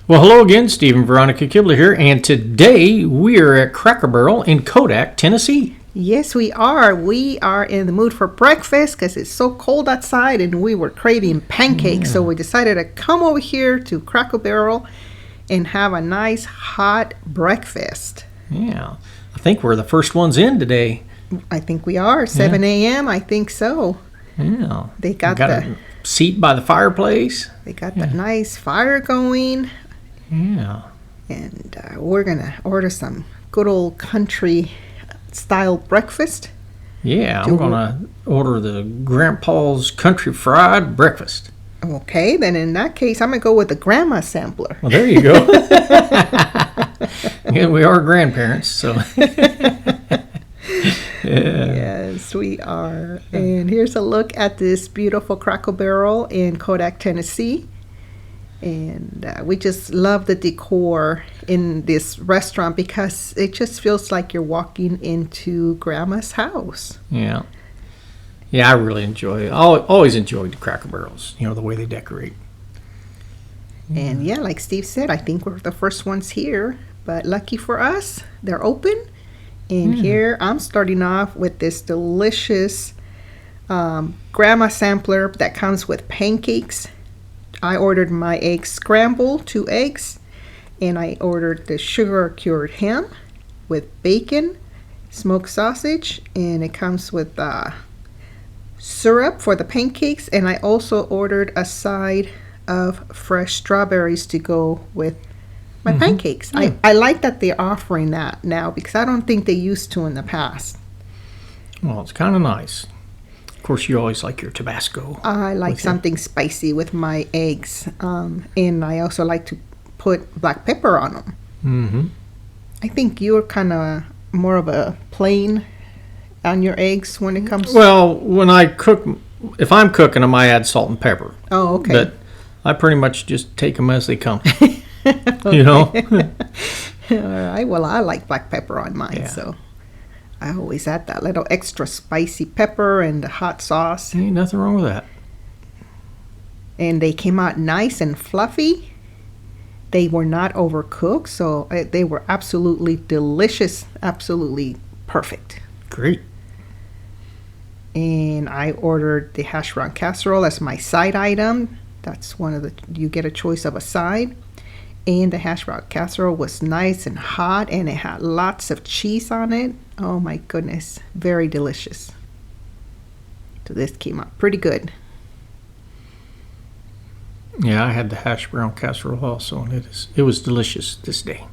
Well, hello again, Steve and Veronica Kibler here, and today we are at Cracker Barrel in Kodak, Tennessee. Yes, we are. We are in the mood for breakfast because it's so cold outside and we were craving pancakes. So we decided to come over here to Cracker Barrel and have a nice hot breakfast. Yeah, I think we're the first ones in today. I think we are. 7 a.m., I think so. Yeah. They got a seat by the fireplace. They got the nice fire going. Yeah. And we're going to order some good old country style breakfast. Yeah, I'm going to order the Grandpa's Country Fried Breakfast. Okay, then in that case, I'm going to go with the grandma sampler. Well, there you go. Yeah, we are grandparents, so. Yeah. Yes, we are. And here's a look at this beautiful Cracker Barrel in Kodak, Tennessee. And we just love the decor in this restaurant because it just feels like you're walking into Grandma's house. Yeah. Yeah, I really enjoy it. I always enjoyed the Cracker Barrels, the way they decorate. And yeah, like Steve said, I think we're the first ones here. But lucky for us, they're open. And here I'm starting off with this delicious grandma sampler that comes with pancakes. I ordered my eggs scrambled, 2 eggs, and I ordered the sugar-cured ham with bacon, smoked sausage, and it comes with syrup for the pancakes, and I also ordered a side of fresh strawberries to go with my pancakes. Yeah. I like that they're offering that now because I don't think they used to in the past. Well, it's kind of nice. Of course, you always like your Tabasco. I like something spicy with my eggs, and I also like to put black pepper on them. Mm-hmm. I think you're kind of more of a plain on your eggs when it comes. Well, when I cook, if I'm cooking them, I add salt and pepper. Oh, okay. But I pretty much just take them as they come. Okay. All right. Well, I like black pepper on mine, so I always add that little extra spicy pepper and the hot sauce. Ain't nothing wrong with that. And they came out nice and fluffy. They were not overcooked, so they were absolutely delicious, absolutely perfect. Great. And I ordered the hash brown casserole as my side item. That's one of you get a choice of a side. And the hash brown casserole was nice and hot, and it had lots of cheese on it. Oh my goodness, very delicious. So this came out pretty good. Yeah, I had the hash brown casserole also, and it was delicious this day.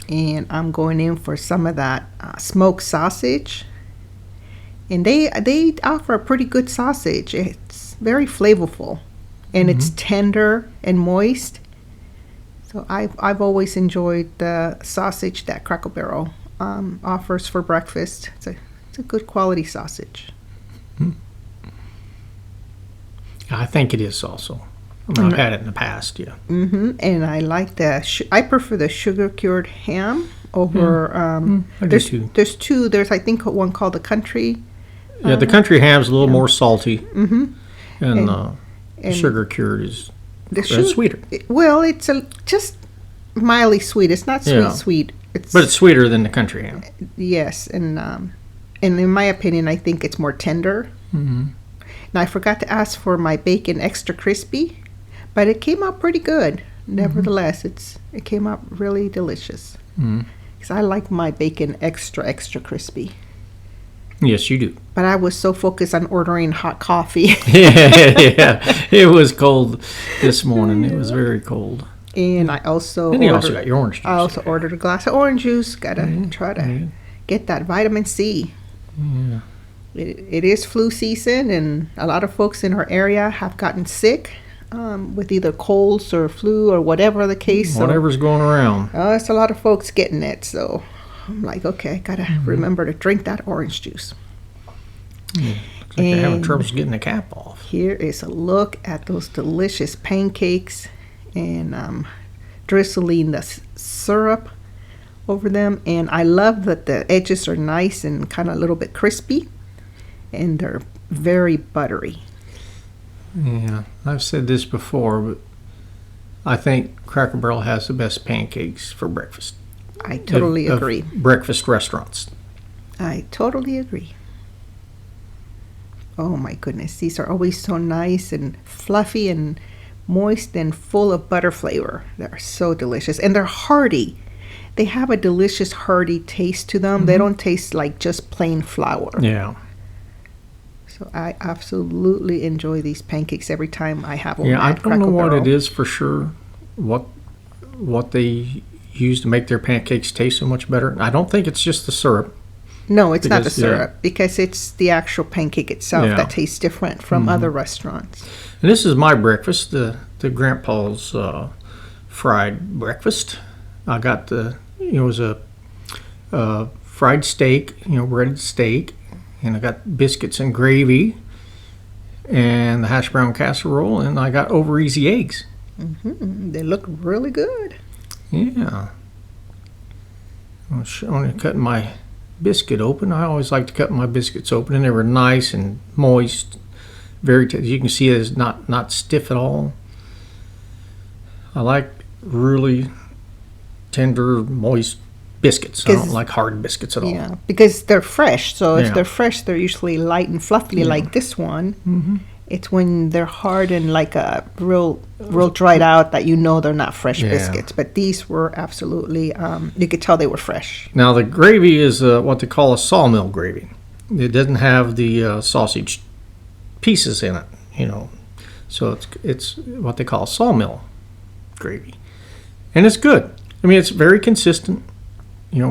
And I'm going in for some of that smoked sausage. And they offer a pretty good sausage. It's very flavorful, and it's tender and moist. So I've always enjoyed the sausage that Cracker Barrel offers for breakfast. It's a good quality sausage. I think it is also. I've had it in the past, yeah. And I like I prefer the sugar-cured ham over. I do too. There's two. There's I think one called the country. Yeah, the country ham's a little more salty. And the sugar-cured is sweeter. Well, it's just mildly sweet. It's not sweet. But it's sweeter than the country ham. Yes, and in my opinion, I think it's more tender. Now, I forgot to ask for my bacon extra crispy, but it came out pretty good. Nevertheless, it came out really delicious. Because I like my bacon extra crispy. Yes, you do. But I was so focused on ordering hot coffee. Yeah. It was cold this morning. It was very cold. And I also you also got your orange juice. I also ordered a glass of orange juice. Gotta try to get that vitamin C. Yeah. It is flu season, and a lot of folks in our area have gotten sick with either colds or flu or whatever the case. Whatever's going around. It's a lot of folks getting it, so I'm like, okay, gotta remember to drink that orange juice. Looks like they're having troubles getting the cap off. Here is a look at those delicious pancakes, and drizzling the syrup over them. And I love that the edges are nice and kind of a little bit crispy, and they're very buttery. Yeah, I've said this before, but I think Cracker Barrel has the best pancakes for breakfast. I totally agree. Breakfast restaurants. I totally agree. Oh my goodness, these are always so nice and fluffy and moist and full of butter flavor. They're so delicious, and they're hearty. They have a delicious hearty taste to them. They don't taste like just plain flour. Yeah. So I absolutely enjoy these pancakes every time I have them. Yeah, I at don't know Cracker what Barrel. it is for sure. What they use to make their pancakes taste so much better. I don't think it's just the syrup. No, it's not the Because, syrup, because it's the actual pancake itself Yeah. that tastes different from other restaurants. And this is my breakfast, the Grandpa's fried breakfast. I got it was a fried steak, breaded steak, and I got biscuits and gravy, and the hash brown casserole, and I got over easy eggs. They look really good. Yeah. I'm only cutting my biscuit open. I always like to cut my biscuits open, and they were nice and moist. Very, you can see it's not stiff at all. I like really tender, moist biscuits. I don't like hard biscuits at all. Yeah, because they're fresh. So if Yeah. they're fresh, they're usually light and fluffy like this one. It's when they're hard and like a real dried out that they're not fresh Yeah. biscuits. But these were absolutely, you could tell they were fresh. Now the gravy is what they call a sawmill gravy. It doesn't have the sausage pieces in it, So it's what they call sawmill gravy, and it's good. I mean, it's very consistent.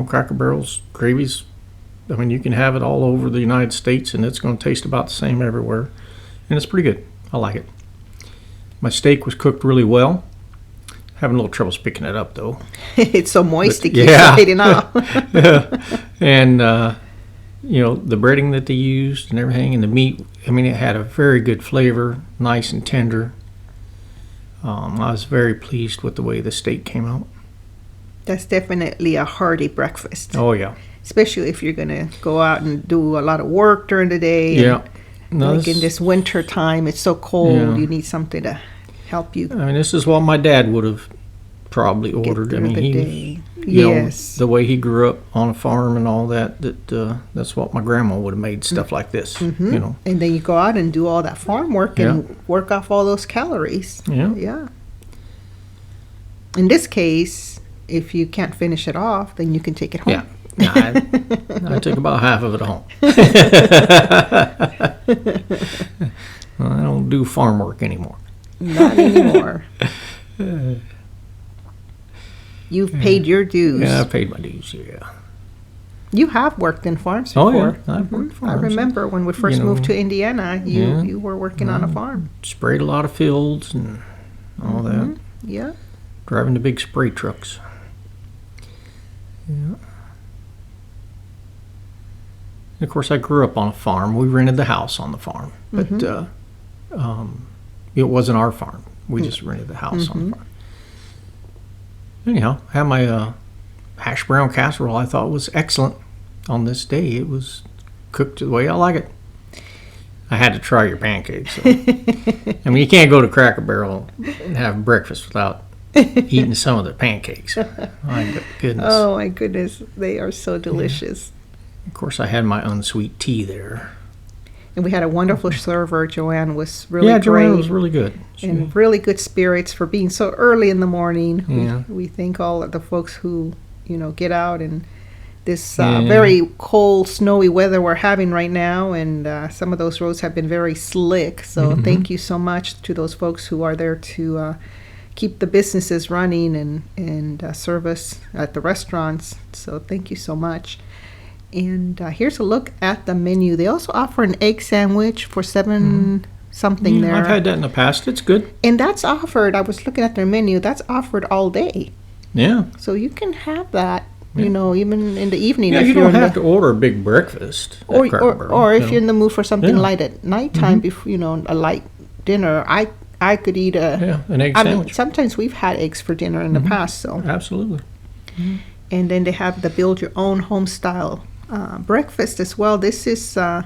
Cracker Barrel's gravies. I mean, you can have it all over the United States, and it's going to taste about the same everywhere, and it's pretty good. I like it. My steak was cooked really well. Having a little trouble picking it up though. It's so moist, But, it keeps sliding out. And the breading that they used and everything, and the meat. I mean, it had a very good flavor, nice and tender. I was very pleased with the way the steak came out. That's definitely a hearty breakfast. Oh yeah. Especially if you're going to go out and do a lot of work during the day. Yeah. Like in this winter time, it's so cold, Yeah. you need something to help you I mean, this is what my dad would have probably get ordered. through I mean, the he, day. you know, Yes. the way he grew up on a farm and all that, that's what my grandma would have made stuff like this. And then you go out and do all that farm work and work off all those calories. Yeah. Yeah. In this case, if you can't finish it off, then you can take it home. Yeah. I took about half of it home. I don't do farm work anymore. Not anymore. You've paid your dues. Yeah, I paid my dues. Yeah. You have worked in farms Oh before. yeah, I've worked I farms. remember when we first moved to Indiana, you were working on a farm. Sprayed a lot of fields and all that. Yeah. Driving the big spray trucks. Yeah. Of course, I grew up on a farm. We rented the house on the farm, but it wasn't our farm. We just rented the house on the farm. Anyhow, I had my hash brown casserole. I thought was excellent on this day. It was cooked the way I like it. I had to try your pancakes. So. I mean, you can't go to Cracker Barrel and have breakfast without eating some of the pancakes. My goodness. Oh my goodness, they are so delicious. Of course, I had my unsweet tea there. And we had a wonderful server. Joanne was really Yeah, great. Joanne was really good. And really good spirits for being so early in the morning. Yeah. We thank all of the folks who, get out in this very cold, snowy weather we're having right now. And some of those roads have been very slick. So thank you so much to those folks who are there to keep the businesses running and serve us at the restaurants. So thank you so much. And here's a look at the menu. They also offer an egg sandwich for $7 something there. I've had that in the past. It's good. And that's offered, I was looking at their menu, that's offered all day. Yeah. So you can have that, even in the evening. Yeah, if you you're don't in have the, to order a big breakfast. at or, Cracker or, Barrel, or if you you're in know. the mood for something Yeah. light at nighttime, before, a light dinner. I could eat an egg I mean, sandwich. sometimes we've had eggs for dinner in the past, so. Absolutely. And then they have the build your own home style breakfast as well. This is, I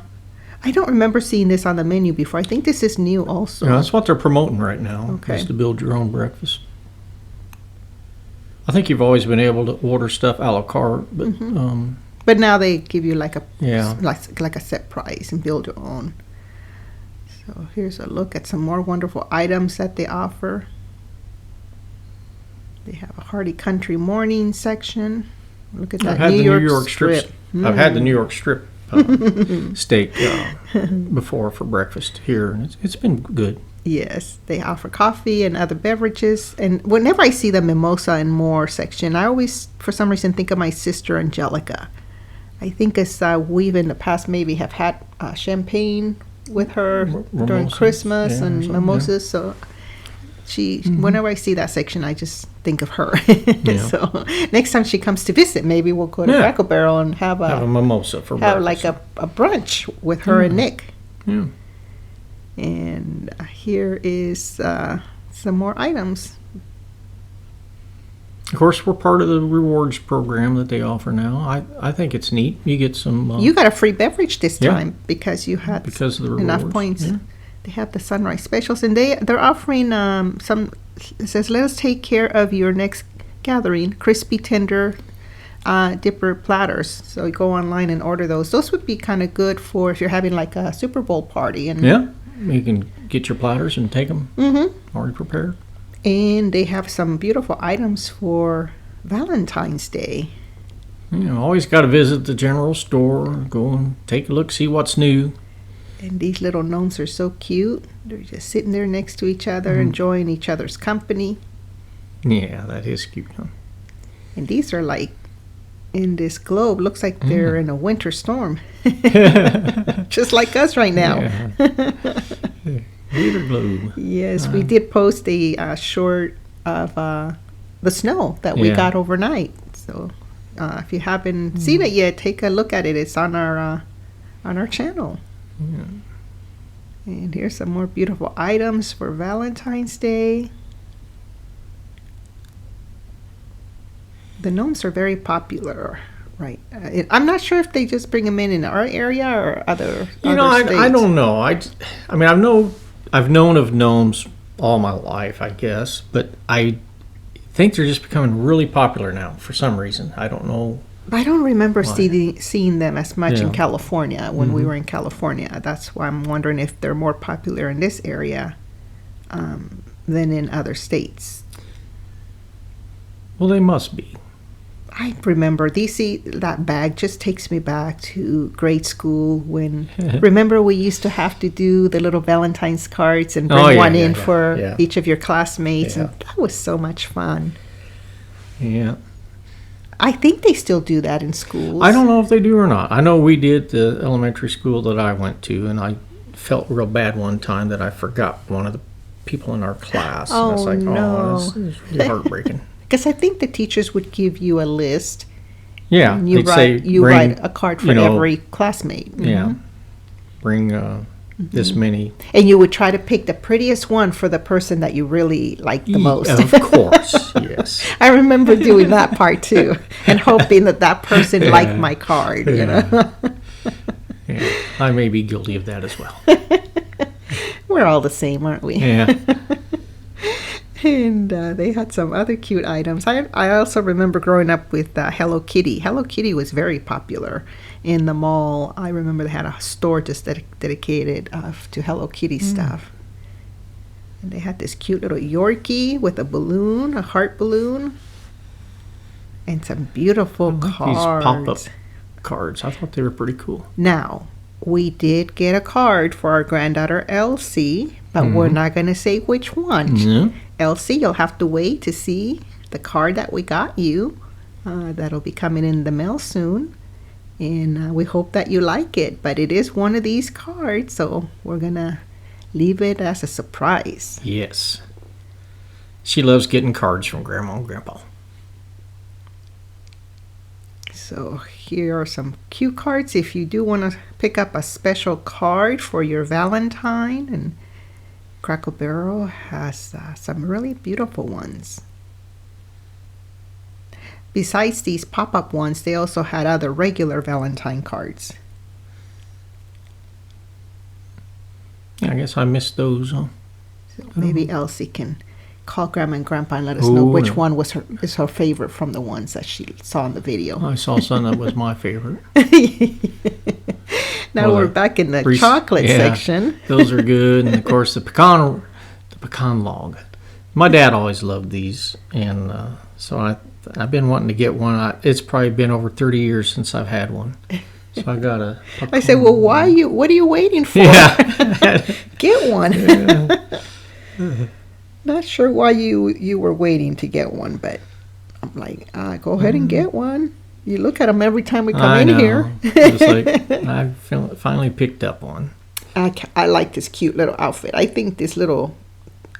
don't remember seeing this on the menu before. I think this is new also. Yeah, that's what they're promoting right now. Okay. Is to build your own breakfast. I think you've always been able to order stuff a la carte, but But now they give you like a Yeah. like a set price and build your own. So here's a look at some more wonderful items that they offer. They have a Hearty Country Morning section. Look at that I've had New the York New York strip. I've had the New York strip steak before for breakfast here, and it's been good. Yes, they offer coffee and other beverages. And whenever I see the mimosa and more section, I always, for some reason, think of my sister Angelica. I think it's we've in the past maybe have had champagne with her during Mimosas, Christmas yeah, or and something, mimosas. So she, whenever I see that section, I just think of her. Yeah. So next time she comes to visit, maybe we'll go to Yeah. Cracker Barrel and have Have a a mimosa for have breakfast. like a brunch with her and Nick. Yeah. And here is some more items. Of course, we're part of the rewards program that they offer now. I think it's neat. You get some You got a free beverage this yeah. time because you had because of the enough rewards. points. Yeah. They have the sunrise specials, and they're offering some. It says, "Let us take care of your next gathering." Crispy, tender dipper platters. So you go online and order those. Those would be kind of good for if you're having like a Super Bowl party. And Yeah, you can get your platters and take them Mm-hmm. already prepared. And they have some beautiful items for Valentine's Day. You know, always got to visit the general store, go and take a look, see what's new. And these little gnomes are so cute. They're just sitting there next to each other, enjoying each other's company. Yeah, that is cute. Huh? And these are like in this globe. Looks like they're in a winter storm. Just like us right now. Yeah. Winter globe. Yes, we did post a short of the snow that we Yeah. got overnight. So if you haven't seen it yet, take a look at it. It's on our channel. Yeah. And here's some more beautiful items for Valentine's Day. The gnomes are very popular, right? I'm not sure if they just bring them in our area or other. You know, other I states. don't know. I mean, I've known of gnomes all my life, I guess, but I think they're just becoming really popular now for some reason. I don't know. I don't remember seeing them as much in Yeah. California when we were in California. That's why I'm wondering if they're more popular in this area than in other states. Well, they must be. I remember that bag just takes me back to grade school when remember we used to have to do the little Valentine's cards and bring Oh, yeah, one yeah, in yeah, for yeah. each of your classmates, Yeah. and that was so much fun. Yeah. I think they still do that in schools. I don't know if they do or not. I know we did the elementary school that I went to, and I felt real bad one time that I forgot one of the people in our class. Oh, and I was like, no. this is really heartbreaking. Because I think the teachers would give you a list. Yeah, And you they'd say, write a card for you know, every classmate. Yeah, bring this many. And you would try to pick the prettiest one for the person that you really liked the most. Of course, yes. I remember doing that part too, and hoping that person liked my card. You know, Yeah, I may be guilty of that as well. we're all the same, aren't we? Yeah. And they had some other cute items. I also remember growing up with Hello Kitty. Hello Kitty was very popular in the mall. I remember they had a store just dedicated to Hello Kitty stuff. And they had this cute little Yorkie with a balloon, a heart balloon, and some beautiful cards. These pop-up cards. I thought they were pretty cool. Now, we did get a card for our granddaughter Elsie, but we're not going to say which one. Yeah. Elsie, you'll have to wait to see the card that we got you. That'll be coming in the mail soon. And we hope that you like it. But it is one of these cards, so we're going to leave it as a surprise. Yes. She loves getting cards from Grandma and Grandpa. So here are some cue cards if you do want to pick up a special card for your Valentine. And Cracker Barrel has some really beautiful ones. Besides these pop-up ones, they also had other regular Valentine cards. Yeah, I guess I missed those. Huh? So maybe Elsie can call Grandma and Grandpa and let us know Ooh, which no. one is her favorite from the ones that she saw in the video. I saw some that was my favorite. Now Well, we're the back in the Reese- chocolate yeah, section. Those are good, and of course the pecan log. My dad always loved these, and so I've been wanting to get one. It's probably been over 30 years since I've had one. So I got a. I said, well, what are you waiting for? Yeah. Get one. Yeah. Not sure why you were waiting to get one, but I'm like, go ahead and get one. You look at them every time we come I in know. here. It's like I finally picked up one. I like this cute little outfit. I think this little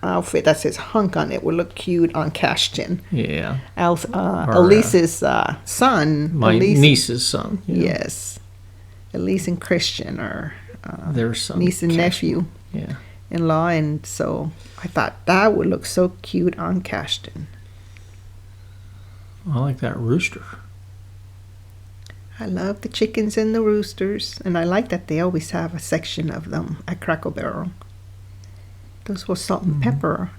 outfit that says hunk on it would look cute on Cashton. Yeah. Elise's son. My Elise, niece's son. you know. Yes. Elise and Christian are Their son. niece and Cash- nephew Yeah. in law, and so I thought that would look so cute on Cashton. I like that rooster. I love the chickens and the roosters, and I like that they always have a section of them at Crackle Barrel. Those were salt and pepper.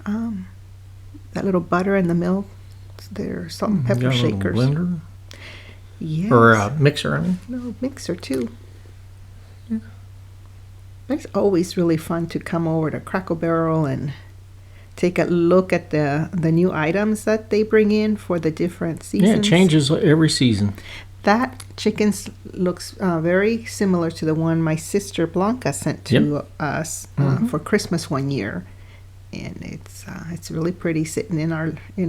That little butter and the milk, they're salt and pepper Got a little shakers. blender Yes. or mixer. I mean. No, mixer too. It's always really fun to come over to Crackle Barrel and take a look at the new items that they bring in for the different seasons. Yeah, it changes every season. That chickens looks very similar to the one my sister Blanca sent to us for Christmas one year, and it's really pretty sitting in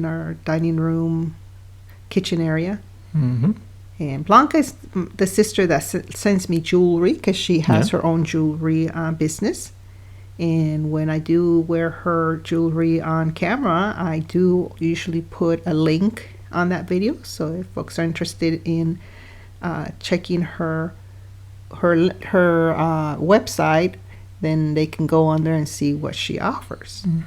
our dining room, kitchen area. Mm-hmm. And Blanca is the sister that sends me jewelry because she has her own jewelry business. And when I do wear her jewelry on camera, I do usually put a link on that video. So if folks are interested in checking her website, then they can go on there and see what she offers. Mm.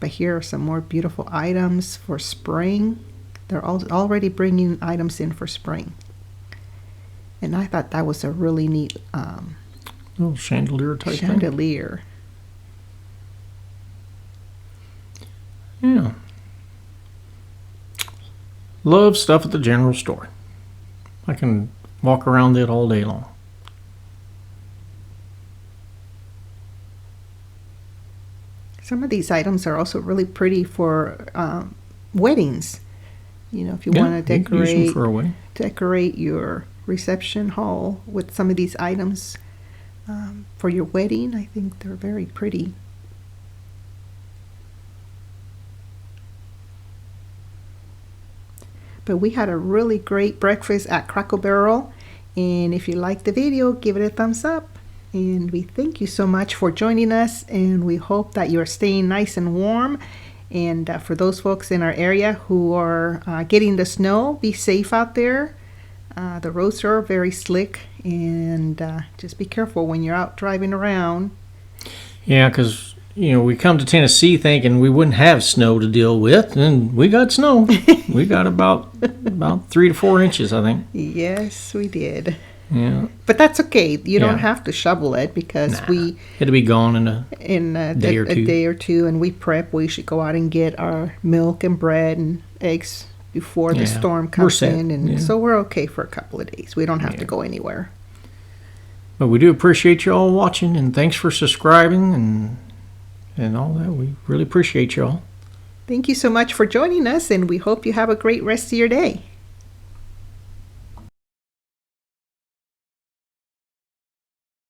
But here are some more beautiful items for spring. They're already bringing items in for spring. And I thought that was a really neat Little chandelier type thing. chandelier. Yeah. Love stuff at the general store. I can walk around it all day long. Some of these items are also really pretty for weddings. You know, if you want to you can use them decorate for a wedding. decorate your reception hall with some of these items for your wedding, I think they're very pretty. But we had a really great breakfast at Crackle Barrel, and if you liked the video, give it a thumbs up. And we thank you so much for joining us, and we hope that you're staying nice and warm. And for those folks in our area who are getting the snow, be safe out there. The roads are very slick, and just be careful when you're out driving around. Yeah, because, we come to Tennessee thinking we wouldn't have snow to deal with, and we got snow. We got about 3 to 4 inches, I think. Yes, we did. Yeah. But that's okay. You don't Yeah. have to shovel it because It'll be gone in a day or two. day or two, and we prep. We should go out and get our milk and bread and eggs before the storm We're comes set. in, and Yeah. so we're okay for a couple of days. We don't have to Yeah. go anywhere. But we do appreciate you all watching, and thanks for subscribing and all that. We really appreciate you all. Thank you so much for joining us, and we hope you have a great rest of your day.